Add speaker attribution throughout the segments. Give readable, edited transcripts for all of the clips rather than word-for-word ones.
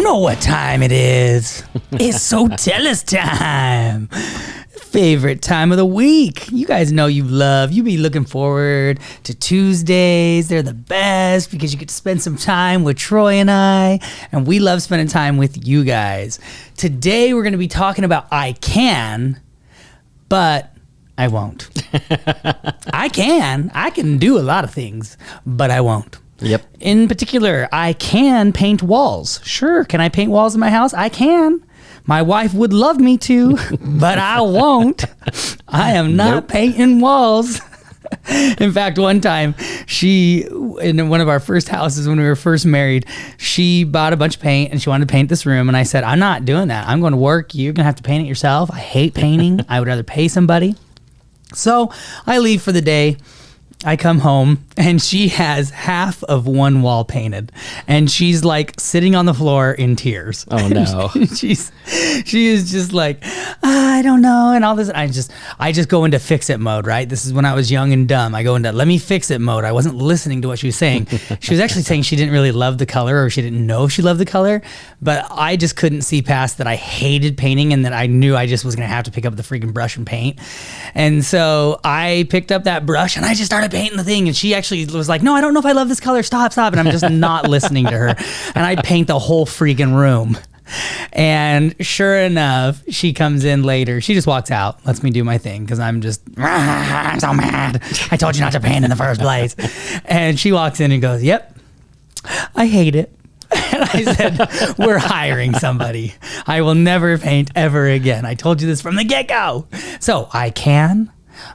Speaker 1: know what time it is. It's SoTellUs Time. Favorite time of the week. You guys know you be looking forward to Tuesdays. They're the best because you get to spend some time with Troy and I, and we love spending time with you guys. Today we're going to be talking about I can, but I won't. I can do a lot of things, but I won't.
Speaker 2: Yep.
Speaker 1: In particular, I can paint walls. Sure, can I paint walls in my house? I can. My wife would love me to, but I won't. I am not painting walls. In fact, one time, in one of our first houses when we were first married, she bought a bunch of paint and she wanted to paint this room. And I said, I'm not doing that. I'm going to work. You're going to have to paint it yourself. I hate painting. I would rather pay somebody. So I leave for the day. I come home and she has half of one wall painted and she's like sitting on the floor in tears.
Speaker 2: Oh no.
Speaker 1: She is just like, I don't know. And all this, I just go into fix it mode, right? This is when I was young and dumb. I go into let me fix it mode. I wasn't listening to what she was saying. She was actually saying she didn't really love the color, or she didn't know if she loved the color, but I just couldn't see past that. I hated painting and that I knew I just was going to have to pick up the freaking brush and paint. And so I picked up that brush and I just started painting the thing. And she actually was like, no, I don't know if I love this color. Stop. And I'm just not listening to her. And I paint the whole freaking room. And sure enough, she comes in later. She just walks out, lets me do my thing because I'm so mad. I told you not to paint in the first place. And she walks in and goes, yep, I hate it. And I said, we're hiring somebody. I will never paint ever again. I told you this from the get-go. So I can,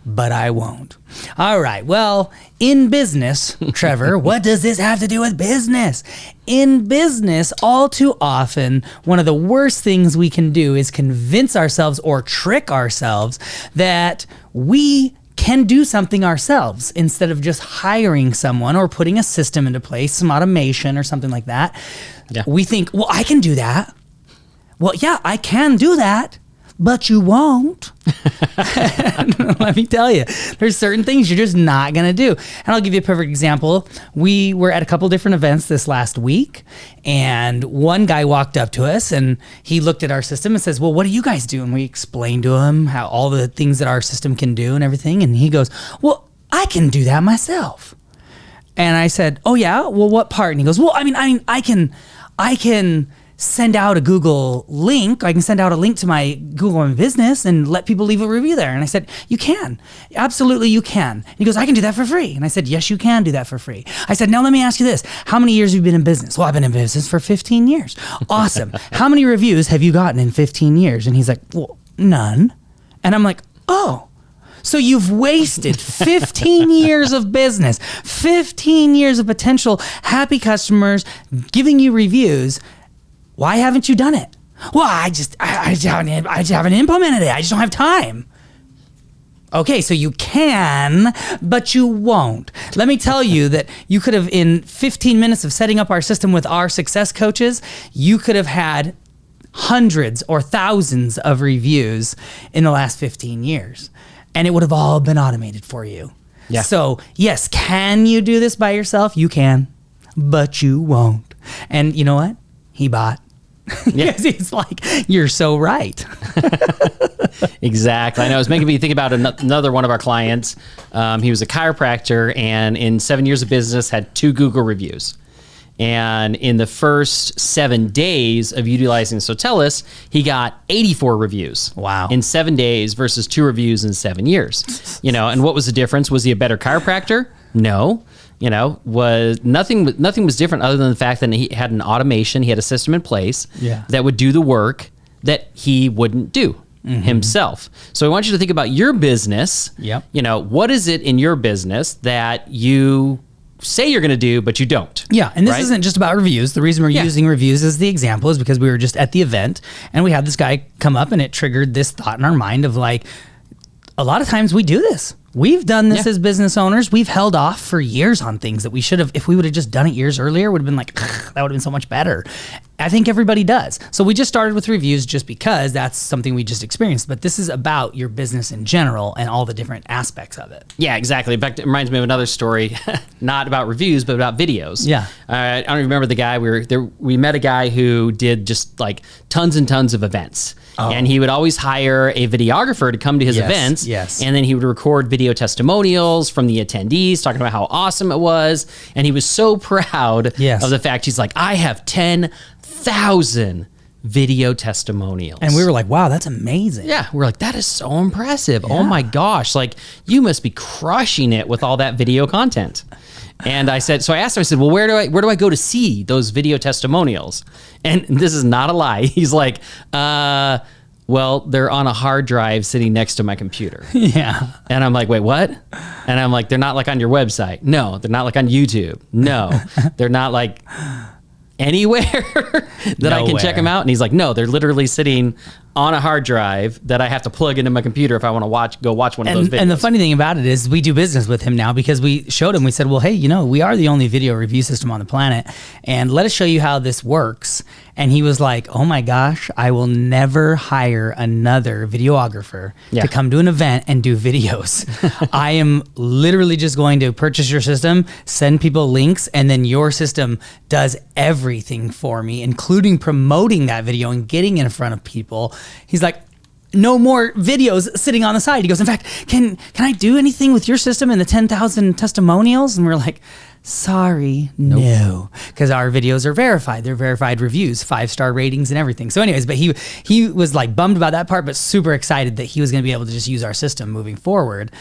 Speaker 1: but I won't. All right. Well, in business, Trevor, what does this have to do with business? In business, all too often, one of the worst things we can do is convince ourselves or trick ourselves that we can do something ourselves instead of just hiring someone or putting a system into place, some automation or something like that. Yeah. We think, well, I can do that. Well, yeah, I can do that. But you won't. Let me tell you, there's certain things you're just not going to do. And I'll give you a perfect example. We were at a couple different events this last week, and one guy walked up to us and he looked at our system and says, well, what do you guys do? And we explained to him how all the things that our system can do and everything. And he goes, well, I can do that myself. And I said, oh yeah, well, what part? And he goes, well, I mean, I can send out a Google link. I can send out a link to my Google My Business and let people leave a review there. And I said, you can. Absolutely, you can. And he goes, I can do that for free. And I said, yes, you can do that for free. I said, now let me ask you this. How many years have you been in business? Well, I've been in business for 15 years. Awesome. How many reviews have you gotten in 15 years? And he's like, well, none. And I'm like, oh. So you've wasted 15 years of business, 15 years of potential happy customers giving you reviews. Why haven't you done it? Well, I just haven't implemented it. I just don't have time. Okay, so you can, but you won't. Let me tell you that you could have, in 15 minutes of setting up our system with our success coaches, you could have had hundreds or thousands of reviews in the last 15 years. And it would have all been automated for you. Yeah. So, yes, can you do this by yourself? You can, but you won't. And you know what? He bought. Yeah. He's like, you're so right.
Speaker 2: Exactly. I know. It was making me think about another one of our clients. He was a chiropractor and in 7 years of business had 2 Google reviews. And in the first 7 days of utilizing SoTellUs, he got 84 reviews.
Speaker 1: Wow.
Speaker 2: In 7 days versus 2 reviews in 7 years. And what was the difference? Was he a better chiropractor? No. Was nothing was different other than the fact that he had an automation, he had a system in place that would do the work that he wouldn't do himself. So I want you to think about your business.
Speaker 1: Yep.
Speaker 2: What is it in your business that you say you're going to do, but you don't?
Speaker 1: Yeah, and this isn't just about reviews. The reason we're using reviews as the example is because we were just at the event and we had this guy come up and it triggered this thought in our mind of like, a lot of times we do this. We've done this
Speaker 2: Yeah.
Speaker 1: as business owners. We've held off for years on things that we should have, if we would have just done it years earlier, would have been like, that would have been so much better. I think everybody does. So we just started with reviews just because that's something we just experienced. But this is about your business in general and all the different aspects of it.
Speaker 2: Yeah, exactly. In fact, it reminds me of another story, not about reviews, but about videos.
Speaker 1: Yeah.
Speaker 2: I don't remember the guy. We met a guy who did just like tons and tons of events. And he would always hire a videographer to come to his events.
Speaker 1: Yes.
Speaker 2: And then he would record video testimonials from the attendees talking about how awesome it was. And he was so proud of the fact he's like, I have 10,000 video testimonials.
Speaker 1: And we were like, wow, that's amazing.
Speaker 2: Yeah, we're like, that is so impressive. Oh my gosh, like you must be crushing it with all that video content. And I asked him, I said, well, where do I go to see those video testimonials? And this is not a lie. He's like, well, they're on a hard drive sitting next to my computer.
Speaker 1: Yeah.
Speaker 2: And I'm like, wait, what? And I'm like, they're not like on your website. No, they're not like on YouTube. No, they're not like anywhere that I can check them out. And he's like, no, they're literally sitting on a hard drive that I have to plug into my computer if I want to go watch one of those videos.
Speaker 1: And the funny thing about it is we do business with him now because we showed him, we said, well, hey, we are the only video review system on the planet, and let us show you how this works. And he was like, oh my gosh, I will never hire another videographer to come to an event and do videos. I am literally just going to purchase your system, send people links, and then your system does everything for me, including promoting that video and getting in front of people. He's like, no more videos sitting on the side. He goes, in fact, can I do anything with your system and the 10,000 testimonials? And we're like, sorry, no, because our videos are verified. They're verified reviews, 5-star ratings and everything. So anyways, but he was like bummed about that part, but super excited that he was going to be able to just use our system moving forward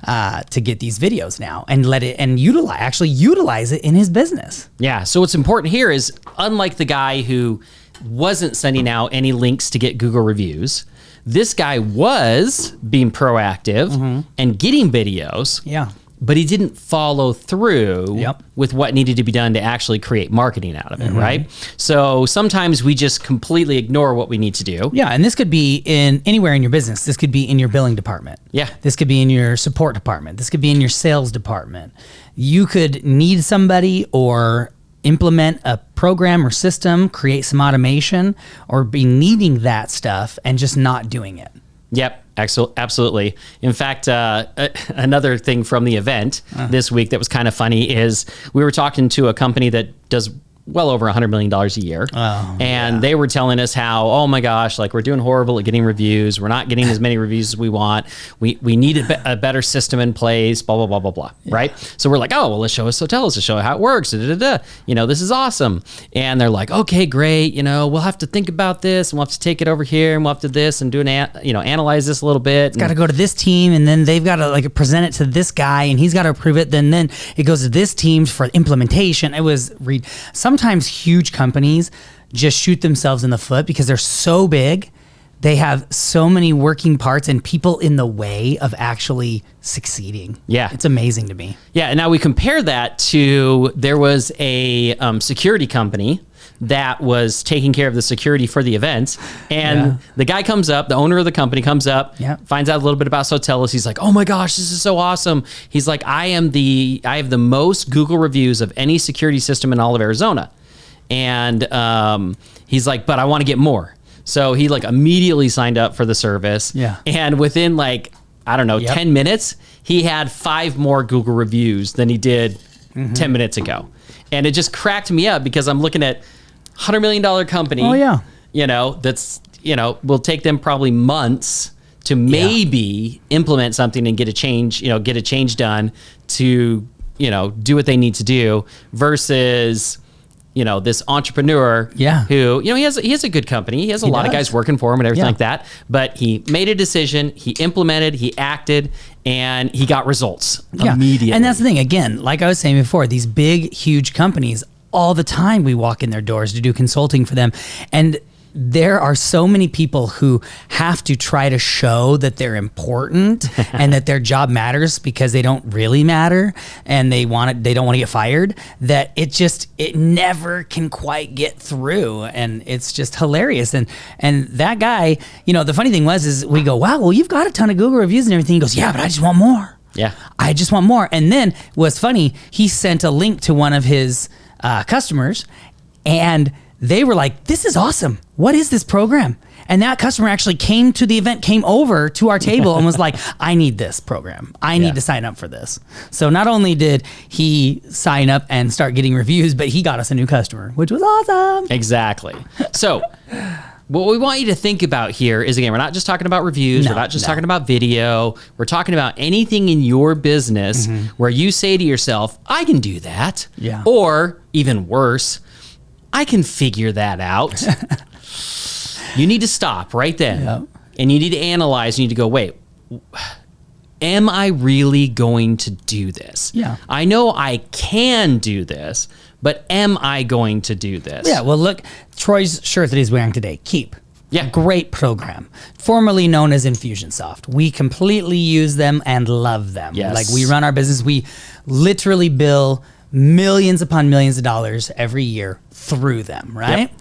Speaker 1: to get these videos now and utilize it in his business.
Speaker 2: Yeah. So what's important here is, unlike the guy who wasn't sending out any links to get Google reviews, this guy was being proactive and getting videos.
Speaker 1: Yeah.
Speaker 2: But he didn't follow through with what needed to be done to actually create marketing out of it, right? So sometimes we just completely ignore what we need to do.
Speaker 1: Yeah, and this could be anywhere in your business. This could be in your billing department.
Speaker 2: Yeah.
Speaker 1: This could be in your support department. This could be in your sales department. You could need somebody or implement a program or system, create some automation, or be needing that stuff and just not doing it.
Speaker 2: Yep, absolutely. In fact, another thing from the event this week that was kind of funny is we were talking to a company that does well over $100 million a year. And they were telling us how, oh my gosh, like we're doing horrible at getting reviews. We're not getting as many reviews as we want. We need a better system in place, blah, blah, blah, blah, blah, right? So we're like, oh, well, let's show us SoTellUs to show how it works. This is awesome. And they're like, okay, great. We'll have to think about this and we'll have to take it over here and we'll have to this and do analyze this a little bit.
Speaker 1: It's got to go to this team and then they've got to like present it to this guy and he's got to approve it. Then it goes to this team for implementation. Sometimes huge companies just shoot themselves in the foot because they're so big. They have so many working parts and people in the way of actually succeeding. Yeah. It's amazing to me.
Speaker 2: Yeah. And now we compare that to, there was a security company that was taking care of the security for the events. And the guy comes up, the owner of the company comes up, finds out a little bit about SoTellUs. He's like, oh my gosh, this is so awesome. He's like, I have the most Google reviews of any security system in all of Arizona. And he's like, but I want to get more. So he like immediately signed up for the service. Yeah. And within 10 minutes, he had 5 more Google reviews than he did 10 minutes ago. And it just cracked me up because I'm looking at $100 million company.
Speaker 1: Oh yeah.
Speaker 2: That's, will take them probably months to maybe implement something and get a change done to, do what they need to do versus this entrepreneur who, he has a good company. He has a lot of guys working for him and everything like that. But he made a decision, he implemented, he acted, and he got results immediately.
Speaker 1: And that's the thing. Again, like I was saying before, these big, huge companies, all the time we walk in their doors to do consulting for them. And there are so many people who have to try to show that they're important and that their job matters because they don't really matter and they don't want to get fired, that it never can quite get through. And it's just hilarious. And that guy, the funny thing is we go, wow, well, you've got a ton of Google reviews and everything. He goes, yeah, but I just want more.
Speaker 2: Yeah.
Speaker 1: I just want more. And then what's funny, he sent a link to one of his customers, and they were like, this is awesome. What is this program? And that customer actually came to the event, came over to our table and was like, I need this program. I need to sign up for this. So not only did he sign up and start getting reviews, but he got us a new customer, which was awesome.
Speaker 2: Exactly. So what we want you to think about here is, again, we're not just talking about reviews. We're not just talking about video. We're talking about anything in your business where you say to yourself, I can do that.
Speaker 1: Yeah.
Speaker 2: Or even worse, I can figure that out. You need to stop right then.
Speaker 1: Yep.
Speaker 2: And you need to analyze. You need to go, wait, am I really going to do this?
Speaker 1: Yeah.
Speaker 2: I know I can do this, but am I going to do this?
Speaker 1: Yeah, well, look, Troy's shirt that he's wearing today, Keep.
Speaker 2: Yeah.
Speaker 1: Great program, formerly known as Infusionsoft. We completely use them and love them.
Speaker 2: Yes.
Speaker 1: Like, we run our business, we literally bill millions upon millions of dollars every year through them, right?
Speaker 2: Yep.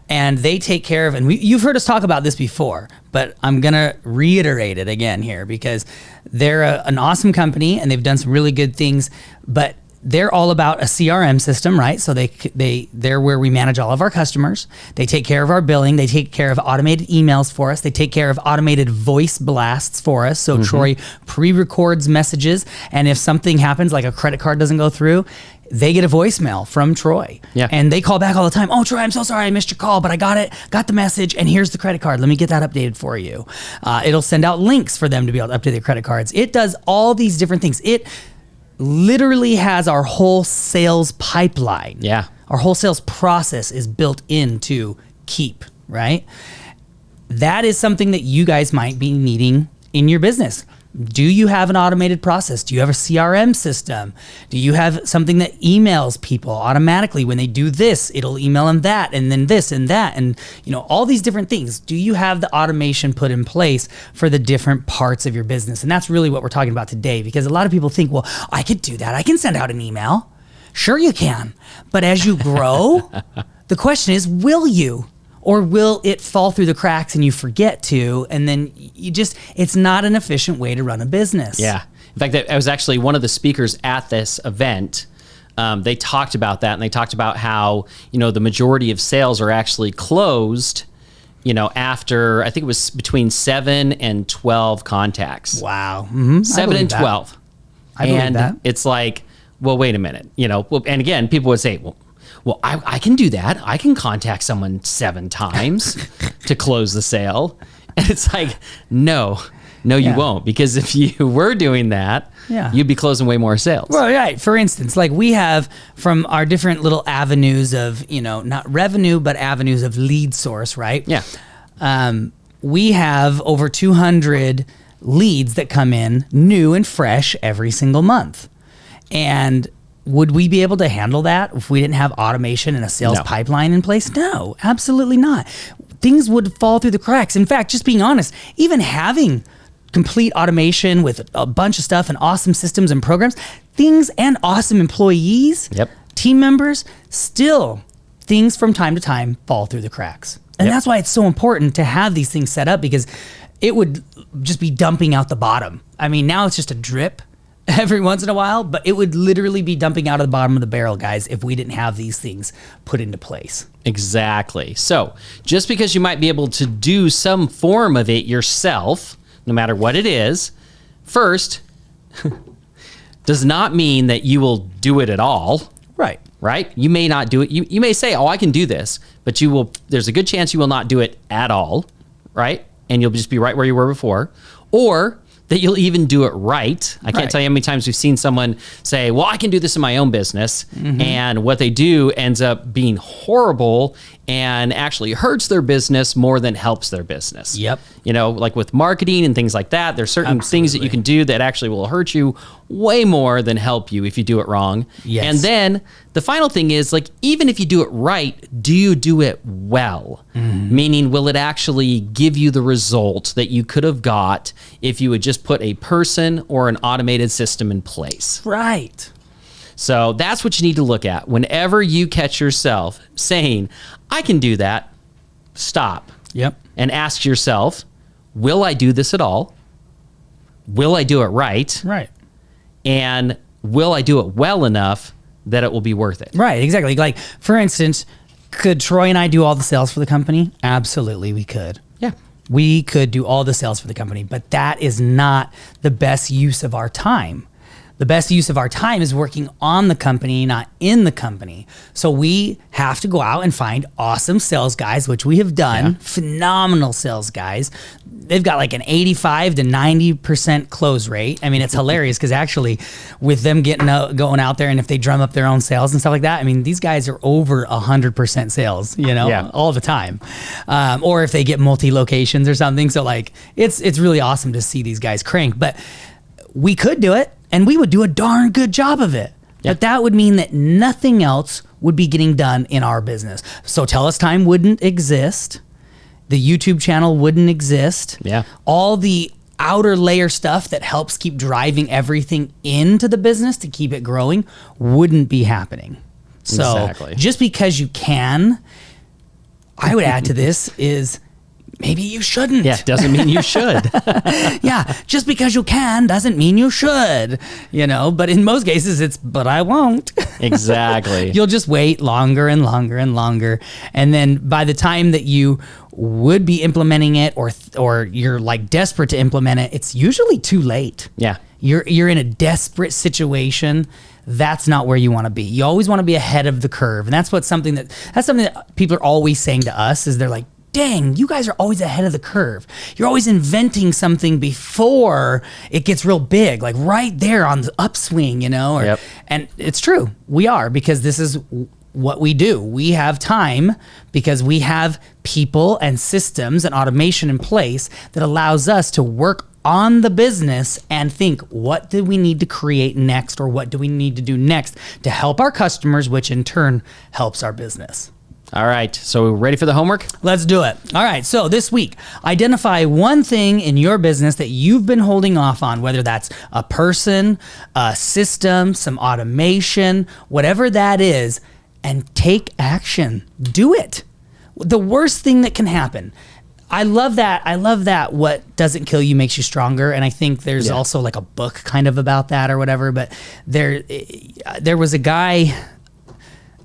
Speaker 1: And they take care of, and you've heard us talk about this before, but I'm gonna reiterate it again here because they're an awesome company and they've done some really good things, but they're all about a CRM system, right? So they're where we manage all of our customers. They take care of our billing. They take care of automated emails for us. They take care of automated voice blasts for us. So Troy pre-records messages, and if something happens, like a credit card doesn't go through, they get a voicemail from Troy.
Speaker 2: Yeah.
Speaker 1: And they call back all the time. Oh, Troy, I'm so sorry I missed your call, but I got the message, and here's the credit card. Let me get that updated for you. It'll send out links for them to be able to update their credit cards. It does all these different things. It literally has our whole sales pipeline.
Speaker 2: Yeah.
Speaker 1: Our whole sales process is built into Keep, right? That is something that you guys might be needing in your business. Do you have an automated process? Do you have a CRM system? Do you have something that emails people automatically? When they do this, it'll email them that, and then this and that, and all these different things. Do you have the automation put in place for the different parts of your business? And that's really what we're talking about today, because a lot of people think, well, I could do that. I can send out an email. Sure you can. But as you grow, the question is, will you? Or will it fall through the cracks and you forget to, and then it's not an efficient way to run a business.
Speaker 2: Yeah. In fact, I was actually one of the speakers at this event. They talked about that, and they talked about how, the majority of sales are actually closed, after, I think it was between 7 and 12 contacts.
Speaker 1: Wow. Mm-hmm.
Speaker 2: 7 and 12.
Speaker 1: I believe that.
Speaker 2: It's like, well, wait a minute, and again, people would say, well, I can do that. I can contact someone 7 times to close the sale. And it's like, no, you won't. Because if you were doing that, you'd be closing way more sales.
Speaker 1: Well, right. For instance, like we have from our different little avenues of, not revenue, but avenues of lead source, right?
Speaker 2: Yeah.
Speaker 1: We have over 200 leads that come in new and fresh every single month. And would we be able to handle that if we didn't have automation and a sales pipeline in place? No, absolutely not. Things would fall through the cracks. In fact, just being honest, even having complete automation with a bunch of stuff and awesome systems and programs, things and awesome employees, team members, still things from time to time fall through the cracks. And that's why it's so important to have these things set up, because it would just be dumping out the bottom. I mean, now it's just a drip every once in a while, but it would literally be dumping out of the bottom of the barrel, guys, if we didn't have these things put into place.
Speaker 2: Exactly. So just because you might be able to do some form of it yourself, no matter what it is, first, does not mean that you will do it at all.
Speaker 1: Right.
Speaker 2: Right? You may not do it. You may say, oh, I can do this, but there's a good chance you will not do it at all, right? And you'll just be right where you were before. Or that you'll even do it right. I can't tell you how many times we've seen someone say, well, I can do this in my own business. And what they do ends up being horrible and actually hurts their business more than helps their business.
Speaker 1: Yep.
Speaker 2: Like with marketing and things like that, there's certain things that you can do that actually will hurt you way more than help you if you do it wrong.
Speaker 1: Yes.
Speaker 2: And then the final thing is, like, even if you do it right, do you do it well? Meaning, will it actually give you the result that you could have got if you would just put a person or an automated system in place?
Speaker 1: Right.
Speaker 2: So that's what you need to look at. Whenever you catch yourself saying, I can do that, stop.
Speaker 1: Yep.
Speaker 2: And ask yourself, will I do this at all? Will I do it right?
Speaker 1: Right.
Speaker 2: And will I do it well enough that it will be worth it?
Speaker 1: Right, exactly. Like, for instance, could Troy and I do all the sales for the company? Absolutely, we could.
Speaker 2: Yeah.
Speaker 1: We could do all the sales for the company, but that is not the best use of our time. The best use of our time is working on the company, not in the company. So we have to go out and find awesome sales guys, which we have done, phenomenal sales guys. They've got like an 85 to 90% close rate. I mean, it's hilarious because actually with them going out there, and if they drum up their own sales and stuff like that, I mean, these guys are over 100% sales, all the time. Or if they get multi-locations or something. So like, it's really awesome to see these guys crank, but we could do it. And we would do a darn good job of it. Yeah. But that would mean that nothing else would be getting done in our business. SoTellUs Time wouldn't exist. The YouTube channel wouldn't exist.
Speaker 2: Yeah.
Speaker 1: All the outer layer stuff that helps keep driving everything into the business to keep it growing wouldn't be happening. So just because you can, I would add to this is, maybe you shouldn't.
Speaker 2: Yeah, doesn't mean you should.
Speaker 1: Yeah, just because you can doesn't mean you should, but in most cases but I won't.
Speaker 2: Exactly.
Speaker 1: You'll just wait longer and longer and longer. And then by the time that you would be implementing it or you're like desperate to implement it, it's usually too late.
Speaker 2: Yeah.
Speaker 1: You're in a desperate situation. That's not where you want to be. You always want to be ahead of the curve. And that's something that people are always saying to us is they're like, dang, you guys are always ahead of the curve. You're always inventing something before it gets real big, like right there on the upswing,
Speaker 2: Yep.
Speaker 1: And it's true. We are, because this is what we do. We have time because we have people and systems and automation in place that allows us to work on the business and think, what do we need to create next, or what do we need to do next to help our customers, which in turn helps our business.
Speaker 2: All right, so ready for the homework?
Speaker 1: Let's do it. All right, so this week, identify one thing in your business that you've been holding off on, whether that's a person, a system, some automation, whatever that is, and take action. Do it. The worst thing that can happen. I love that what doesn't kill you makes you stronger. And I think there's also like a book kind of about that or whatever, but there was a guy,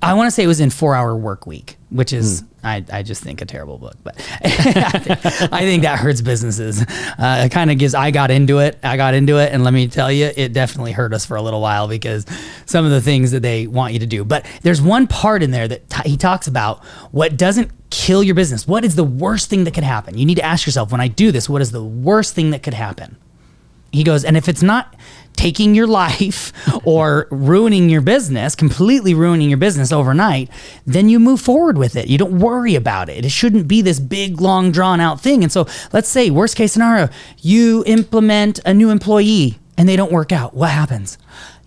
Speaker 1: I want to say it was in 4 Hour Work Week, which is, I just think a terrible book, but I think that hurts businesses. It kind of gives, I got into it, and let me tell you, it definitely hurt us for a little while because some of the things that they want you to do. But there's one part in there that he talks about what doesn't kill your business. What is the worst thing that could happen? You need to ask yourself, when I do this, what is the worst thing that could happen? He goes, and if it's not taking your life or ruining your business, completely ruining your business overnight, then you move forward with it. You don't worry about it. It shouldn't be this big, long, drawn out thing. And so let's say, worst case scenario, you implement a new employee and they don't work out. What happens?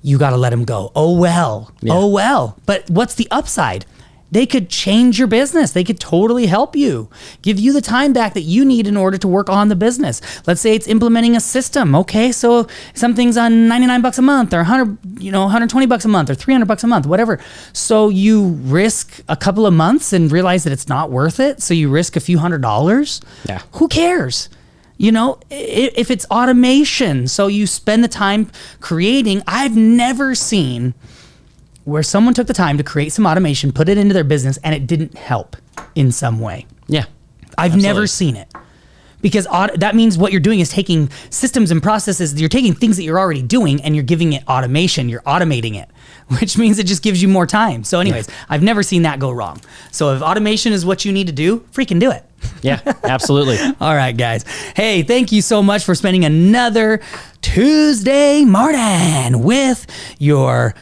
Speaker 1: You got to let them go. Oh, well. Yeah. Oh, well. But what's the upside? They could change your business. They could totally help you, give you the time back that you need in order to work on the business. Let's say it's implementing a system. Okay, so something's on $99 a month, or $120 a month, or $300 a month, whatever. So you risk a couple of months and realize that it's not worth it. So you risk a few $100s.
Speaker 2: Yeah.
Speaker 1: Who cares? If it's automation, so you spend the time creating. I've never seen where someone took the time to create some automation, put it into their business, and it didn't help in some way.
Speaker 2: Yeah.
Speaker 1: I've never seen it. Because that means what you're doing is taking systems and processes, you're taking things that you're already doing and you're giving it automation, you're automating it, which means it just gives you more time. So anyways, I've never seen that go wrong. So if automation is what you need to do, freaking do it.
Speaker 2: Yeah, absolutely.
Speaker 1: All right, guys. Hey, thank you so much for spending another Tuesday morning with your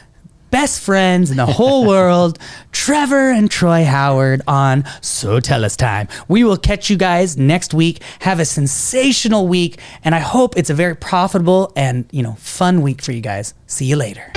Speaker 1: best friends in the whole world, Trevor and Troy Howard on SoTellUs Time. We will catch you guys next week. Have a sensational week, and I hope it's a very profitable and, fun week for you guys. See you later.